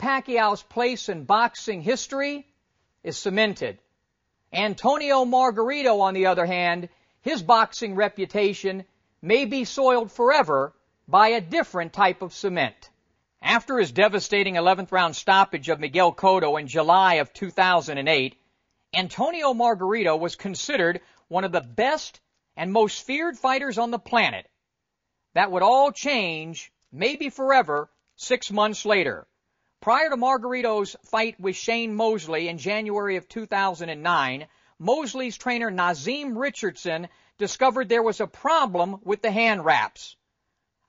Pacquiao's place in boxing history is cemented. Antonio Margarito, on the other hand, his boxing reputation may be soiled forever by a different type of cement. After his devastating 11th round stoppage of Miguel Cotto in July of 2008, Antonio Margarito was considered one of the best and most feared fighters on the planet. That would all change, maybe forever, 6 months later. Prior to Margarito's fight with Shane Mosley in January of 2009, Mosley's trainer Nazim Richardson discovered there was a problem with the hand wraps.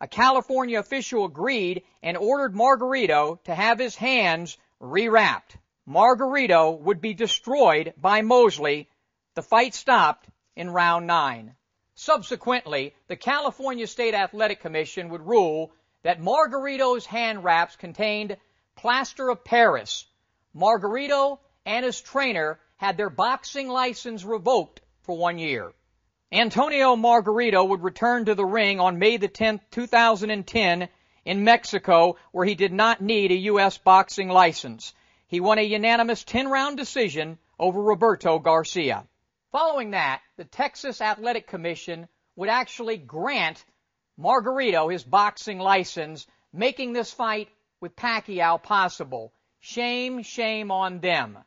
A California official agreed and ordered Margarito to have his hands rewrapped. Margarito would be destroyed by Mosley. The fight stopped in round 9. Subsequently, the California State Athletic Commission would rule that Margarito's hand wraps contained plaster of Paris. Margarito and his trainer had their boxing license revoked for 1 year. Antonio Margarito would return to the ring on May the 10th, 2010 in Mexico, where he did not need a U.S. boxing license. He won a unanimous 10-round decision over Roberto Garcia. Following that, the Texas Athletic Commission would actually grant Margarito his boxing license, making this fight with Pacquiao possible. Shame, shame on them.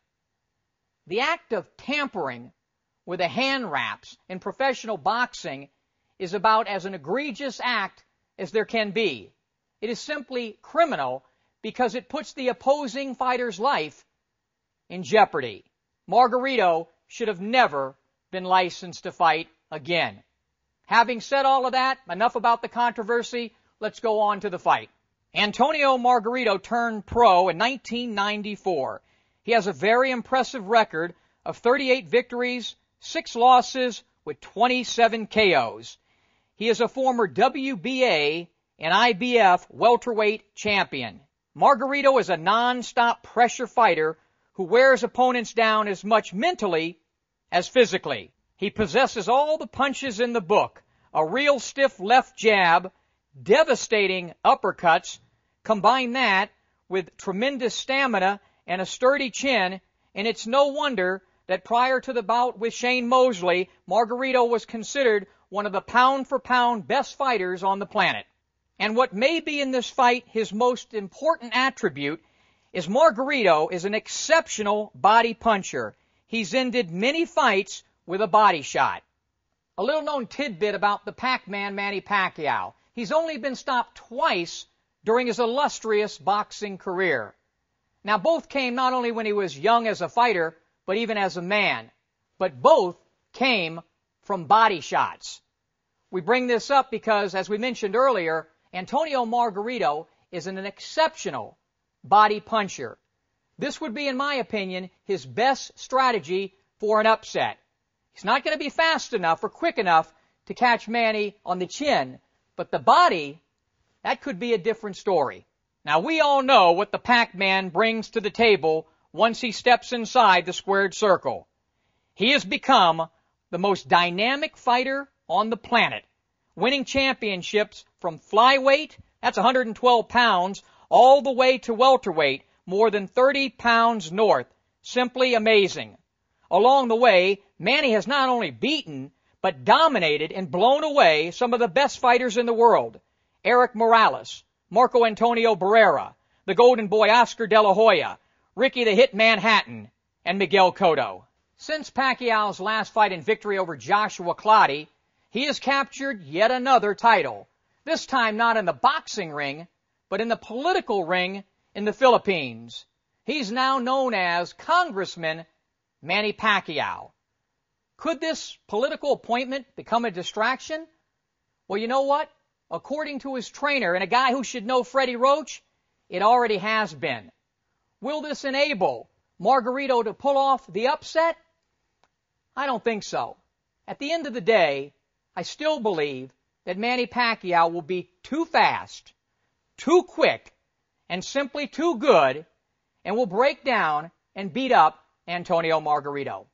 The act of tampering with the hand wraps in professional boxing is about as an egregious act as there can be. It is simply criminal because it puts the opposing fighter's life in jeopardy. Margarito should have never been licensed to fight again. Having said all of that, enough about the controversy, let's go on to the fight. Antonio Margarito turned pro in 1994. He has a very impressive record of 38 victories, 6 losses with 27 KOs. He is a former WBA and IBF welterweight champion. Margarito is a non-stop pressure fighter who wears opponents down as much mentally as physically. He possesses all the punches in the book, a real stiff left jab, devastating uppercuts. Combine that with tremendous stamina and a sturdy chin, and it's no wonder that prior to the bout with Shane Mosley, Margarito was considered one of the pound-for-pound best fighters on the planet. And what may be in this fight his most important attribute is Margarito is an exceptional body puncher. He's ended many fights with a body shot. A little-known tidbit about the Pac-Man Manny Pacquiao. He's only been stopped twice during his illustrious boxing career. Now, both came not only when he was young as a fighter, but even as a man. But both came from body shots. We bring this up because, as we mentioned earlier, Antonio Margarito is an exceptional body puncher. This would be, in my opinion, his best strategy for an upset. He's not going to be fast enough or quick enough to catch Manny on the chin, but the body, that could be a different story. Now, we all know what the Pac-Man brings to the table once he steps inside the squared circle. He has become the most dynamic fighter on the planet, winning championships from flyweight, that's 112 pounds, all the way to welterweight, more than 30 pounds north. Simply amazing. Along the way, Manny has not only beaten, but dominated and blown away some of the best fighters in the world. Eric Morales, Marco Antonio Barrera, the Golden Boy Oscar De La Hoya, Ricky the Hitman Hatton, and Miguel Cotto. Since Pacquiao's last fight and victory over Joshua Clottey, he has captured yet another title, this time not in the boxing ring, but in the political ring in the Philippines. He's now known as Congressman Manny Pacquiao. Could this political appointment become a distraction? Well, you know what? According to his trainer and a guy who should know Freddie Roach, it already has been. Will this enable Margarito to pull off the upset? I don't think so. At the end of the day, I still believe that Manny Pacquiao will be too fast, too quick, and simply too good, and will break down and beat up Antonio Margarito.